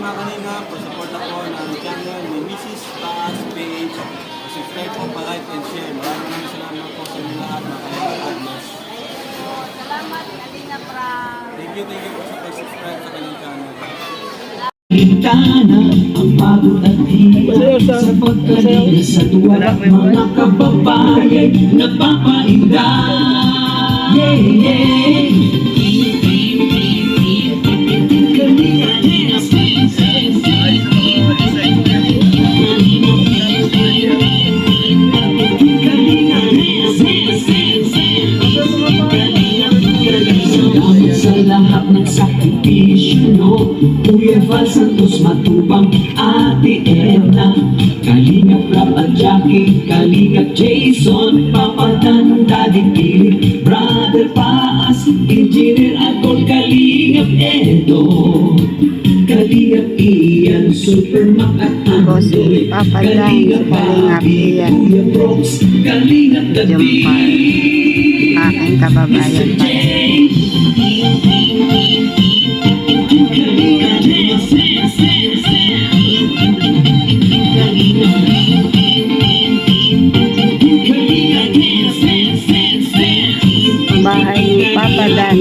mga kanina, pasuporta po ng channel ni Mrs. Taas Page. Subscribe po, pa-like and share. Maraming salamat po sa inyo lahat, mga kanina. God bless. Salamat, Kalina Pra. Thank you po sa pag-subscribe sa kanyang channel. Kitana ang pagod at hiya sa pagkalina sa tuwa ng mga kababayan nagpapainda. Yeah, yeah. Sa lahat ng sakripisyo, no? Kuya Val Santos Matubang, Ate Edna, Kalingap Rap at Jackie, Kalingap Jason, Papa Dan, Daddy Philip, Brother Paas, Engineer Atol, Kalingap Edo, Kalingap Ian, Super Mac at Andoy, Papa Dan, Kalingap Papi, Ian. Kuya Brooks, Kalingap David, Aking kababayan pa. Bahay ni Papa Dan,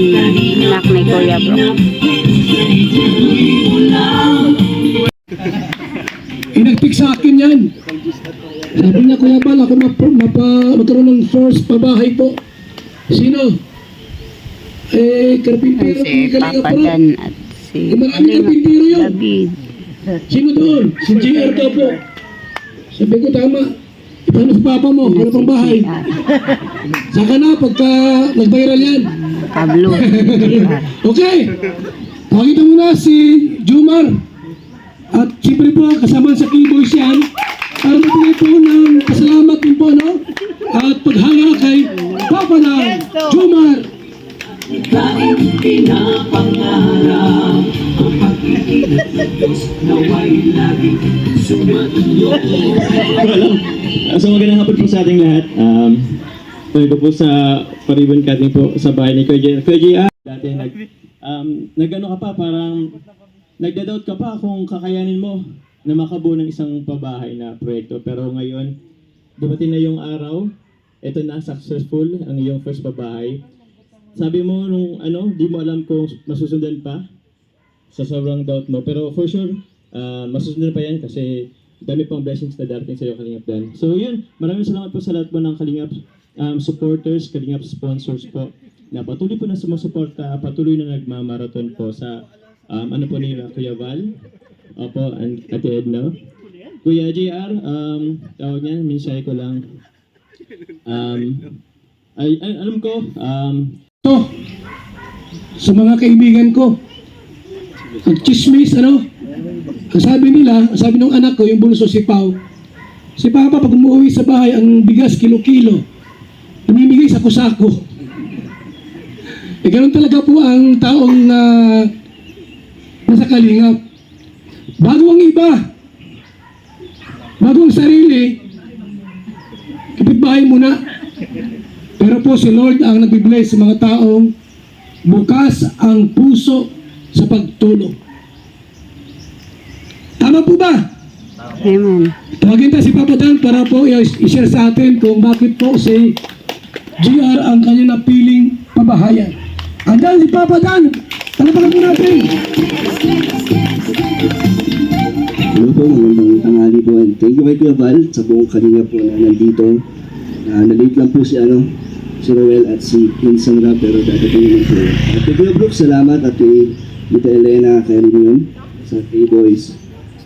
anak ni Kuya Bro. Inagpik sa akin yan. Sabi niya, Kuya Bal, ako magkaroon ng first pabahay po. Sino? Karpintero. Si Papa Dan at si Marami karpintero yun. David. Sino doon? Si JR daw po. Sabi ko, tama. Paano si Papa mo? Ano pang bahay? Saka na, pagka nag-viral yan. Pablo. Okay. Pakita mo na si Jumar. At siyempre po, kasama sa keyboards yan. Para magbigay po ng pasalamat din po, no? At paghanga kay Papa na Jumar. Kahit pinapangarap ang pagkikilat ng Diyos nawa'y lagi sumainyo. So magandang hapon po sa ating lahat. Ito po sa pa-ribbon cutting po sa bahay ni Kuya JR. Dati nag-ano ka pa, parang nagda-doubt ka pa kung kakayanin mo na makabuo ng isang pabahay na proyekto. Pero ngayon, dumating na yung araw, ito na, successful ang iyong first pabahay. Sabi mo nung di mo alam kung masusundan pa sa sobrang doubt mo. Pero for sure, masusundan pa yan kasi dami pang blessings na darating sa iyo, Kalingap Dan. So yun, maraming salamat po sa lahat po ng Kalingap supporters, Kalingap sponsors po na patuloy po na sumusuporta, patuloy na nagmamarathon po sa po nila, Kuya Val, opo, Ate Edna. Kuya JR, tawag niya, minsay ko lang. Alam ko, Ito, sa mga kaibigan ko, nag-chismis, ang sabi nila, ang sabi ng anak ko, yung bunso si Pao, si Papa pag umuwi sa bahay, ang bigas kilo-kilo, namimigay sa kusako. Ganun talaga po ang taong nasa Kalingap. Bago ang iba, bago ang sarili, kapitbahay muna. Pero po si Lord ang nagbibless sa mga taong bukas ang puso sa pagtulong. Tama po ba? Amen. Tawagin tayo si Papa Dan para po i-share sa atin kung bakit po si JR ang kanyang napiling pabahayan. Andan si Papa Dan. Talapakan po natin. Hello po, magandang tanghali po. And thank you kay Kuya Val sa buong kanina po na nandito. Na-late lang po si Roel at si Kinsang Rap, pero dadating naman po. At kay Kuya Brooks, salamat. At kay Mita Elena, kay Alinion, sa K-Boys.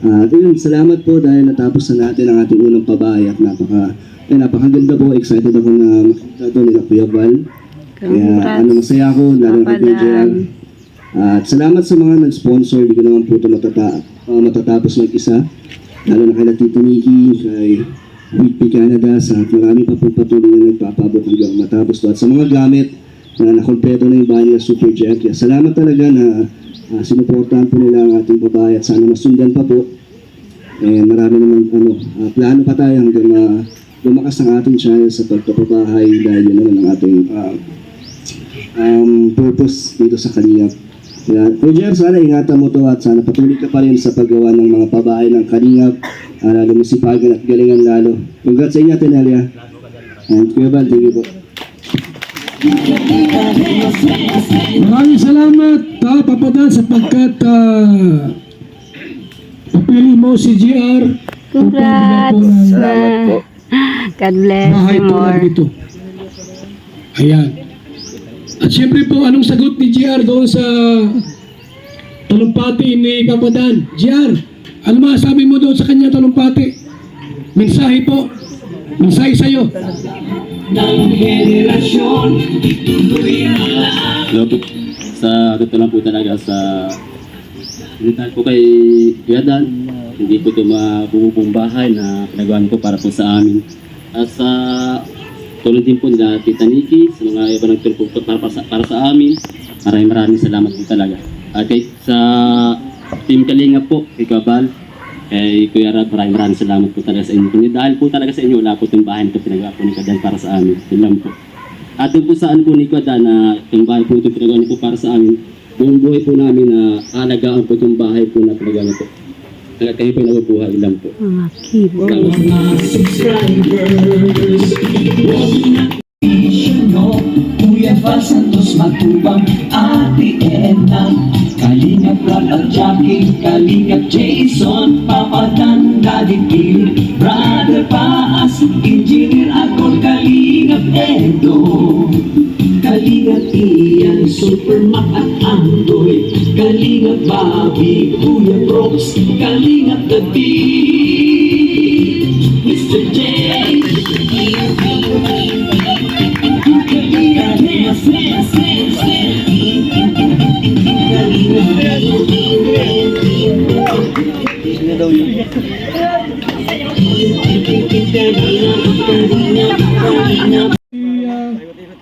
At yun, salamat po dahil natapos na natin ang ating unang pabahay at napakaganda po. Excited ako na makita ito nila Kuya Val. Kaya masaya ako, lalo na kay JR. At salamat sa mga nag-sponsor. Hindi ko naman po ito matatapos mag-isa. Lalo na kay Tito Nikki, kay Whitby Canada, sa marami pa po patuloy na nagpapabok hanggang matapos to. At sa mga gamit na nakompleto na yung bahay nila Super Jack. Salamat talaga na sinuportahan po nila ang ating babae at sana masundan pa po. And marami naman plano pa tayo hanggang lumakas ang ating channel sa pagpapabahay dahil yun naman ang ating purpose dito sa Kalingap. Yan. Kuya Jer, sana ingatan mo to at sana patuloy ka pa rin sa paggawa ng mga pabahay ng Kalingap, lumisipagan at galingan lalo. Congrats sa inyo, Tenelia. And Kuya Val, thank you po. Maraming salamat, Papadan, sapagkat napili mo si GR. Congrats na. God bless Bahay you po more. dito. Ayan. At syempre po, anong sagot ni GR doon sa talumpati ni Papadan? GR, ano masasabi mo doon sa kanya talumpati? Mensahe po. Mensahe sa'yo. Hello po. Sa totoo lang po talaga sa dahil po kay Kuya Dan, hindi po ito mabubong bahay na pinagawa ko para po sa amin. At sa tulad din po nila Tita Nikki, sa mga iba nagtulong po para sa amin, maraming salamat po talaga. At kay sa Team Kalinga po, kay Kabal, kay Kuya Rab, maraming salamat po talaga sa inyo. Kundi dahil po talaga sa inyo, wala po itong bahay na ito pinagawa po ni Kadan para sa amin. Yun lang po. At doon po saan po ni Kadan na itong bahay po ito pinagawa niyo po para sa amin, buong buhay po namin na alagaan po itong bahay po na pinagawa niyo po. Kaya kayo po nabubuhay lang po. Mga keyboard. Kuya Val Santos Matubang, Ate Edna, Kalingap Rob at Jackie, Kalingap Jason, Papa Dan, Daddy Phil, Brother Paas, Engineer Akol, Kalingap Edo, Kalingap Ian, Super Mac at Andoy, Kalingap Bobby, Kuya Brooks, Kalingap David, Mr. J.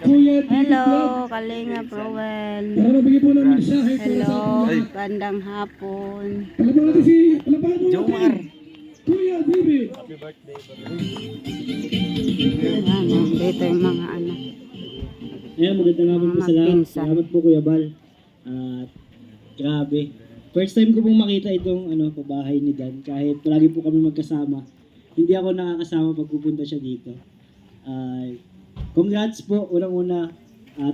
Kuya Hello, Kalinga Rowel. Para mabigay po ng mensahe para sa Hello, ating bandang hapon. palaparan natin si Jomar. Kuya Bibi. Ano, dito yung mga anak. Ayan, magandang hapon po Mga sa lahat. pinsan. Salamat po Kuya Bal. At grabe. First time ko pong makita itong pabahay ni Dan. Kahit palagi po kami magkasama. Hindi ako nakakasama pag pupunta siya dito. Congrats po. Unang-una,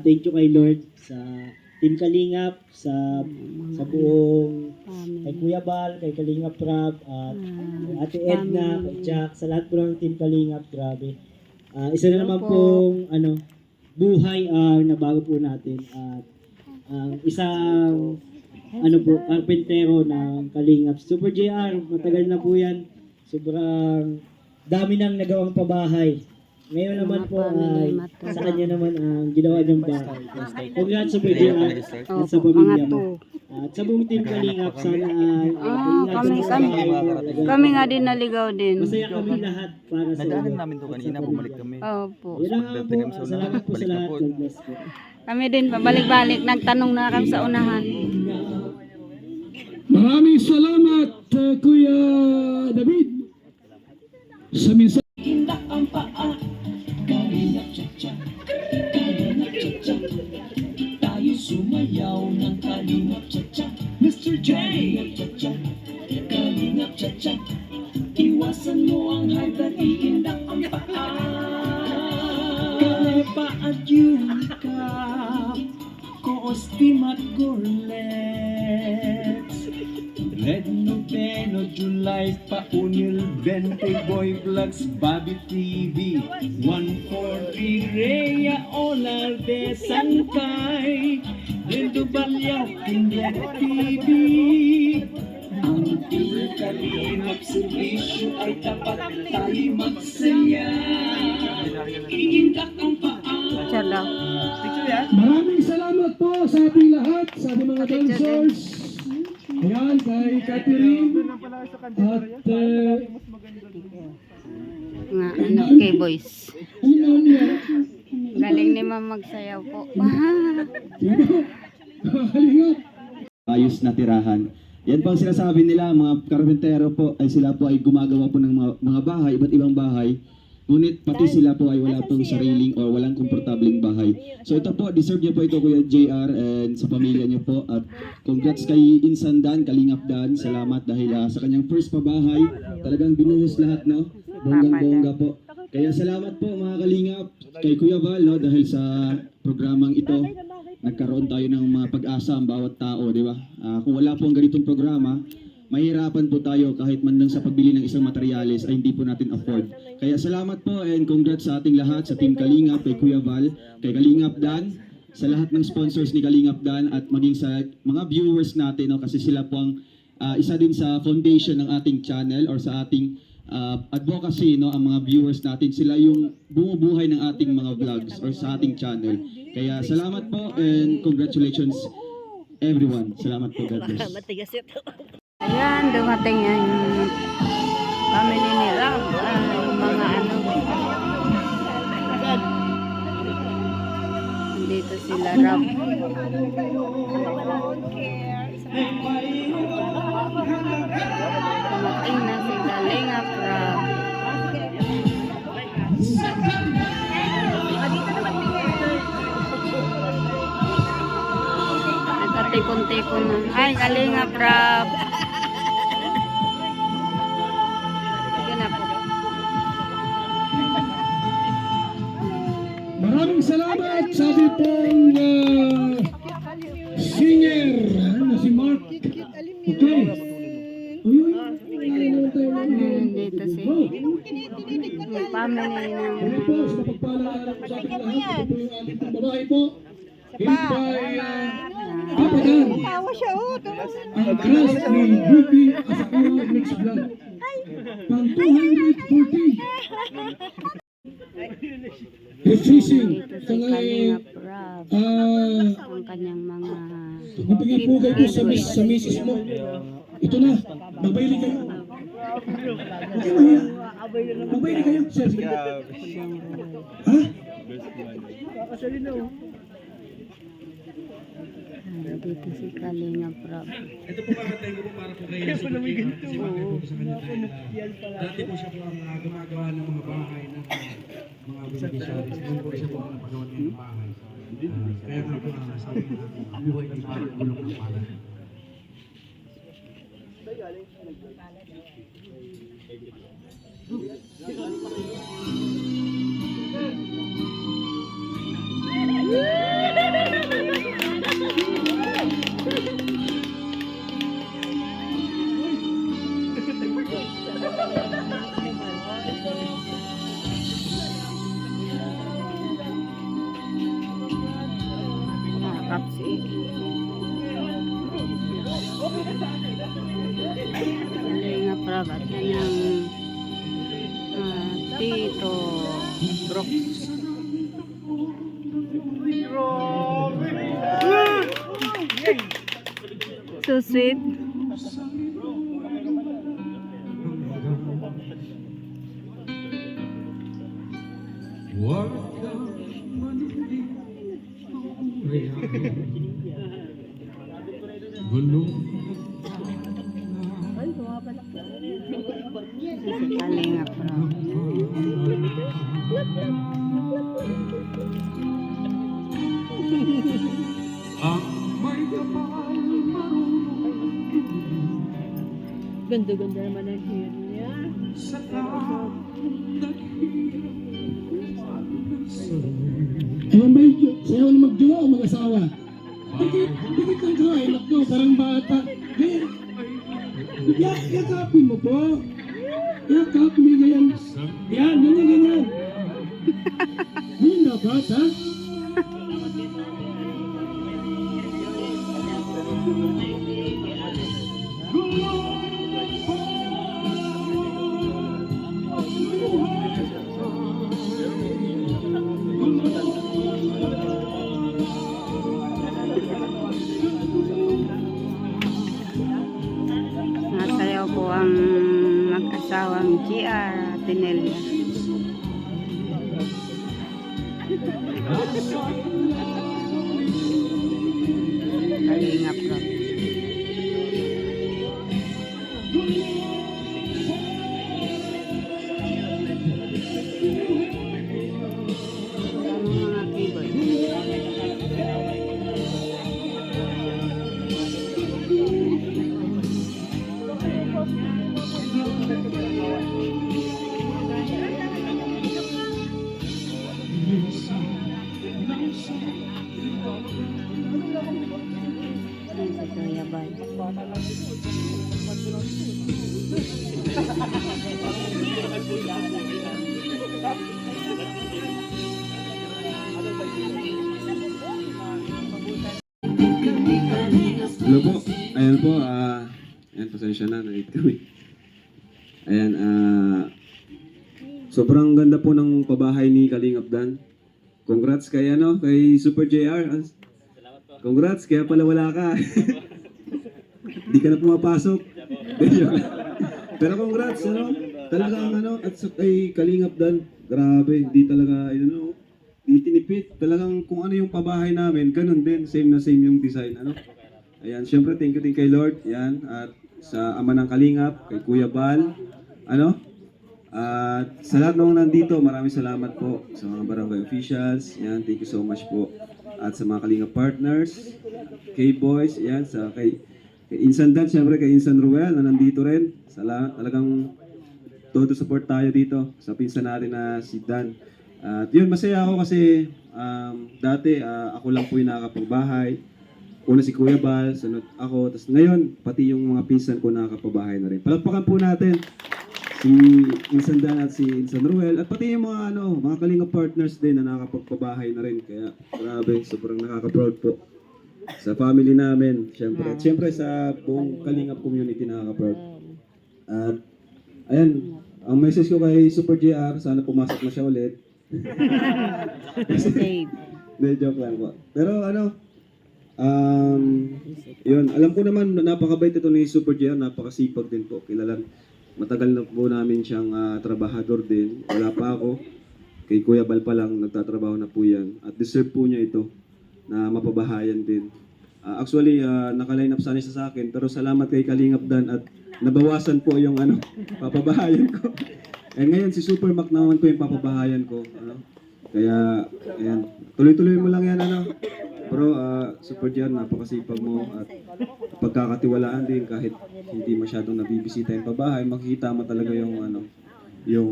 thank you kay Lord sa Team Kalingap, sa buong kay Kuya Bal, kay Kalingap Rob, at Ate Edna, kay Jack, sa lahat po ng Team Kalingap. Grabe. Isa na naman pong buhay ang nabago po natin at isang karpentero ng Kalingap. Super JR, matagal na po yan. Sobrang dami nang nagawang pabahay. Ngayon naman po ay sa kanya naman ang ginawa niyang bahay. Congrats Super JR at sa pamilya mo. At sa buong Team Kalingap, sana ay Kami nga din naligaw din. masaya kami lahat para sa Nadaanan inyo. namin to At kanina, sa bumalik pamilya. kami. Opo. Yan lang po. Salamat po sa lahat. God bless po. Kami din, pabalik-balik. Nagtanong na kami sa unahan. Maraming salamat, Kuya David. Sa mensahe. Indak ang paa, Kalingap Cha-Cha, Kalingap Cha-Cha, tayo sumayaw ng Kalingap Cha-Cha, Mr. J. Kalingap Cha-Cha, Kalingap Cha-Cha, iwasan mo ang high blood, iindak ang paa. Kalepa at yukap, koostim at gurlets, Red Noveno, July, Paunil, 20 Boy Vlogs, Bobby TV, 143 Rhea, Olarde, Sankay, Lindo Balyaw, Kindred TV. Ang Team Kalingap servisyo ay tapat tayo magsaya. Iindak ang paa. Tsala. Maraming salamat po sa ating lahat, sa ating mga dancers. Ayan, kay Catherine. At, Nga, K-boys. Galing ni Ma'am magsayaw po. Kalingap. Ayos na tirahan. Yan po ang sinasabi nila, mga karpentero po, ay sila po ay gumagawa po ng mga bahay, iba't ibang bahay. Ngunit pati sila po ay wala pong sariling o walang komportabling bahay. So ito po, deserve niyo po ito Kuya JR and sa pamilya niyo po. At congrats kay Insan Dan, Kalingap Dan. Salamat dahil sa kanyang first pabahay, talagang binuhos lahat, no? Bonggang-bongga po. Kaya salamat po mga Kalingap kay Kuya Val, no? Dahil sa programang ito, nagkaroon tayo ng mga pag-asa ang bawat tao, di ba? Kung wala po ang ganitong programa, mahirapan po tayo kahit man lang sa pagbili ng isang materyales ay hindi po natin afford. Kaya salamat po and congrats sa ating lahat, sa Team Kalingap, kay Kuya Val, kay Kalingap Dan, sa lahat ng sponsors ni Kalingap Dan at maging sa mga viewers natin, no? Kasi sila po ang isa din sa foundation ng ating channel or sa ating advocacy, no? Ang mga viewers natin, sila yung bumubuhay ng ating mga vlogs or sa ating channel. Kaya salamat po and congratulations everyone. Salamat po, God bless. Ayan, dumating yung family ni Rob. Mga ano. Dito sila Rob. Dumating na si Kalingap Rob. Nagkatipon-tipon na. Ay, Kalingap Rob. Maraming salamat sa ating pong singer na si Mark. Okay. Ayun. Dito si yung family ng Ano po, sa mapagpalaan po sa ating lahat. Ito po yung ating pong babae po. Hintay Apagan. Ang crush ni Bubi Asakura Mixed Vlog. Pang 240. Refreshing. dito si Ito nga Kalingap Rob. Ang kanyang mga magbigay po kayo sa misis mo. Ito na, magbayli kayo. Okay ba yan? Magbayli kayo. Sir, sige. Ha? dito si Kalingap Rob. Ito po kakatay ko po para po kayo sa pagkikita. Kasi bagay po sa kanya tayo. Dati po siya po ang gumagawa ng mga bahay ng mga beneficiaries. Ngayon po siya po ang napagawa ng bahay. Kaya nga po sabi na buhay ni parang bulok ng parang. Nakakap si Kalingap Rob at kanyang Tito Brooks. So sweet. Kalingap Rob. Ganda-ganda naman ang hair niya. Ewan ba yung sayaw na magjowa o mag-asawa? Dikit lang ka, ilak mo, parang bata. Ganyan. Yakapin mo po. Yakap, may ganyan. Yan, ganyan. Ganyan dapat, ha? Nasayaw po ang mag-asawang GR Tinelia. Kalingap Rob. Si Kuya Bal. Hello po. Ayan po, ayan, pasensya na, nalate kami. Ayan, sobrang ganda po ng pabahay ni Kalingap Dan. Congrats kay, kay Super JR. Congrats, kaya pala wala ka. Di ka na pumapasok. Pero congrats, talagang, at kay Kalingap Dan, grabe, di talaga, di tinipid. Talagang kung ano yung pabahay namin, ganun din, same na same yung design, Ayan, syempre thank you din kay Lord, yan, at sa ama ng Kalingap, kay Kuya Bal, at sa lahat ng nandito, maraming salamat po sa mga barangay officials, yan, thank you so much po. At sa mga Kalingap partners, K-Boys, yan, kay Insan Dan, syempre kay Insan Ruel na nandito rin. Talagang todo support tayo dito sa pinsan natin na si Dan. At yun, masaya ako kasi dati ako lang po yung nakakapagbahay. Una si Kuya Bal, sunod ako, tapos ngayon, pati yung mga pinsan ko nakakapabahay na rin. Palagpakan po natin si Insan Dan at si Insan Ruel, at pati yung mga Kalingap partners din na nakakapagpabahay na rin. Kaya, grabe, sobrang nakaka-proud po sa family namin, syempre. At syempre sa buong Kalingap community nakaka-proud. At, ayan, ang message ko kay Super JR, sana pumasok na siya ulit. Save. Hindi, joke lang po. Pero yun, alam ko naman napakabait ito ni Super JR, napakasipag din po. Matagal na po namin siyang trabahador din. Wala pa ako. Kay Kuya Bal pa lang, nagtatrabaho na po yan. At deserve po niya ito na mapabahayan din. Actually, naka-line up sana siya sa akin, pero salamat kay Kalingap Dan at nabawasan po yung papabahayan ko. Ngayon, si Super Mac naman po yung papabahayan ko. Kaya, ayan, tuloy-tuloy mo lang yan, Pero, Super JR, napakasipag mo at pagkakatiwalaan din kahit hindi masyadong nabibisita yung pabahay, makikita mo talaga yung, yung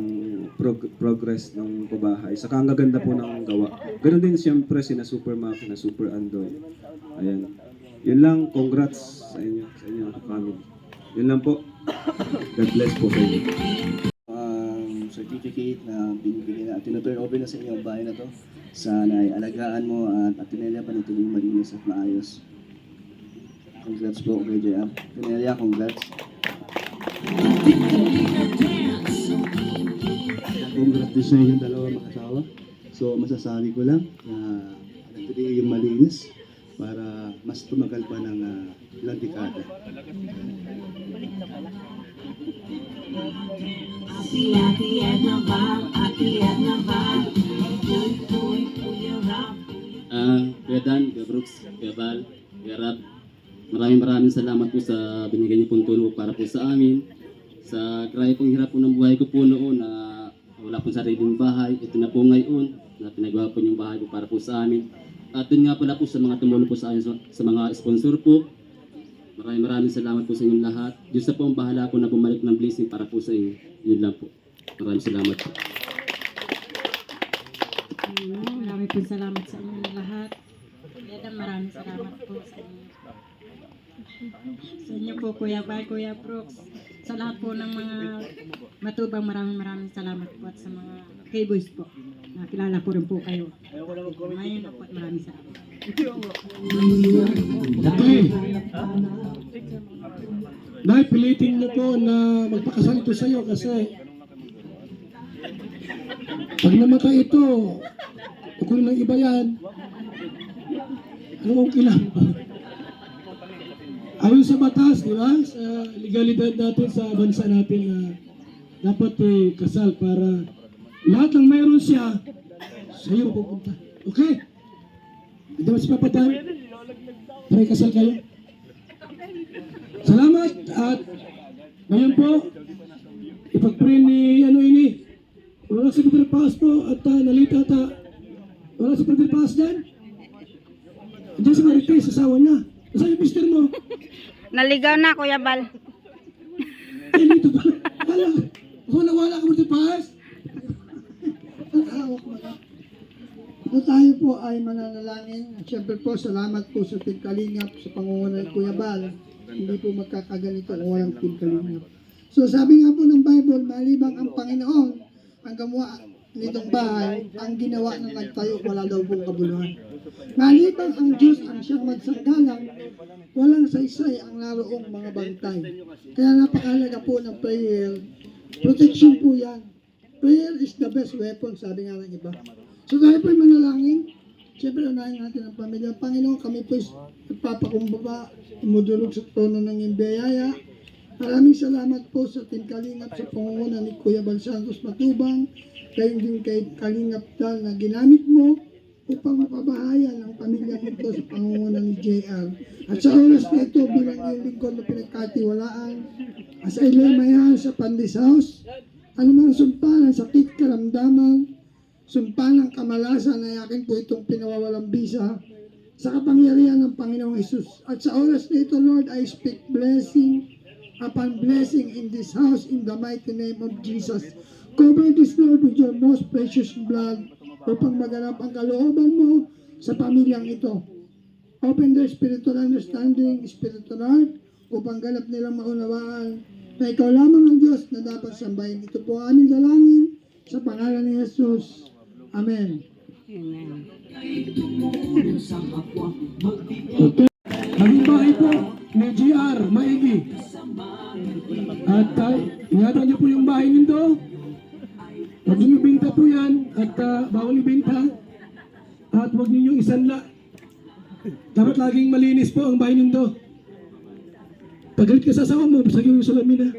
progress ng pabahay. Saka ang gaganda po ng gawa. Ganon din siyempre sina Super Mac, na Super Andoy. Ayan. Yun lang, congrats sa inyo family. Yun lang po. God bless po sa inyo. Certificate na binibigyan na at tinuturn over na sa inyo ang bahay na to. Sana ay alagaan mo at Atenea panituloy malinis at maayos. Congrats po kay JR. Atenea, congrats. Congrats din sa inyong dalawa mag-asawa. So masasabi ko lang na natuloy yung malinis para mas tumagal pa ng ilang dekada. Kuya Dan, Kuya Brooks, Kuya Bal, Kuya Rab, maraming salamat po sa binigay niyo pong tulong para po sa amin. Sa grabe pong hirap po ng buhay ko po noon na wala pong sariling bahay, ito na po ngayon na pinagawa po yung bahay po para po sa amin. At dun nga pala po sa mga tumulong po sa amin, sa mga sponsor po, maraming salamat po sa inyong lahat. Diyos na po ang bahala po na bumalik ng blessing para po sa inyo. Yun lang po. Maraming salamat po. Maraming po salamat sa inyong lahat. Maraming salamat po sa inyo. Sa inyo po, Kuya Bal, Kuya Brooks. Sa lahat po ng mga matubang, maraming salamat po. At sa mga K-Boys po. Nakilala po rin po kayo. Ngayon na po at maraming salamat. Okay. Dahil pilitin niyo po na magpakasal ito sa'yo kasi pag namatay ito, kung ng iba yan, ano kong kailangan? Ayon sa batas, di ba? Sa legalidad natin sa bansa natin na dapat kasal para lahat ng mayroon siya, sa iyo pupunta. Okay? Hindi ba si Papa Dan? Pare, kasal kayo? Salamat at ngayon po, ipag-pray ni ini. Wala si Brother Paz po at nalita ata. Wala si Brother Paz dyan? Diyan si Marites, asawa niya. Saan yung mister mo? Naligaw na, Kuya Bal. Ay, dito pala. Wala ka Brother Paz? po tayo po ay mananalangin. At syempre po, salamat po sa Team Kalingap, sa pangunguna ni Kuya Bal. Hindi po magkakaganito kung walang Team Kalingap. So sabi nga po ng Bible, malibang ang Panginoon ang gumawa nitong bahay, ang ginawa ng nagtayo, wala daw pong kabuluhan. Malibang ang Diyos ang siyang magsanggalang, walang saysay ang naroong mga bantay. Kaya napakahalaga po ng prayer. Protection po yan. Prayer is the best weapon, sabi nga ng iba. So tayo po'y manalangin. Siyempre, unahin natin ang pamilya. Panginoon, kami po'y nagpapakumbaba, umudulog sa tono ng iyong biyaya. Maraming salamat po sa Team Kalingap sa pangunguna ni Kuya Bal Santos Matubang, kayo din kay Kalingap Dal na ginamit mo upang mapabahaya ng pamilya nito sa pangunguna ni JR. At sa oras na ito bilang iyong lingkod na pinagkatiwalaan, as ay lemayan sa Pandis House, anumang sumpalan, sakit, karamdaman, sumpalan, kamalasan ay akin po itong pinawawalang bisa sa kapangyarihan ng Panginoong Hesus. At sa oras na ito, Lord, I speak blessing upon blessing in this house in the mighty name of Jesus. Cover this, Lord, with your most precious blood upang maganap ang kalooban mo sa pamilyang ito. Open their spiritual understanding, spiritual heart, upang ganap nilang maunawaan na ikaw lamang ang Diyos na dapat sambahin. Ito po ang aming dalangin sa pangalan ni Jesus. Amen. Amen. Naging bahay po ni GR Maigi. At ingatan niyo po yung bahay nito. Huwag niyo ibenta po yan at bawal ibenta. At huwag niyo yung isanla. Dapat laging malinis po ang bahay nito. Pagalit ka sa asawa mo, basag yung salamin ha.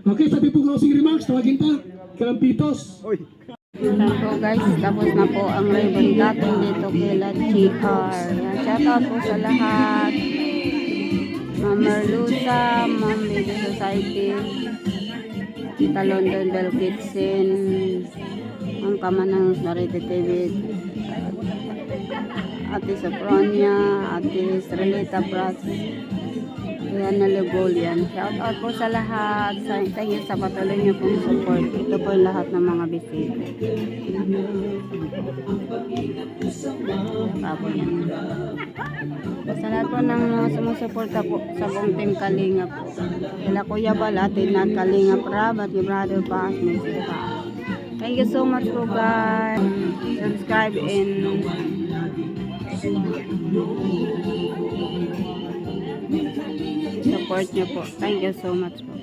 Okay, sabi po closing remarks, tawagin pa. Kalampitos. Yan po guys, tapos na po ang ribbon cutting dito kila GR. Yan, shoutout po sa lahat. Ma'am Merluza, Ma'am Baby Society, Tita London Bell Kitchen, ang Kamanang Narite TV, Ate Sopronia, Ate Estrelita Prats, Ayan na Legolian. Shout out po sa lahat. Thank you sa patuloy niyo pong support. Ito po yung lahat ng mga bisita. Tapos yan. Sa lahat po ng mga sumusuporta po sa buong Team Kalingap po. Kila Kuya Bal, Ate Nat, Kalingap Rab, at yung Brother Paz, Mr. Thank you so much po guys. Subscribe and support nyo po. Thank you so much po.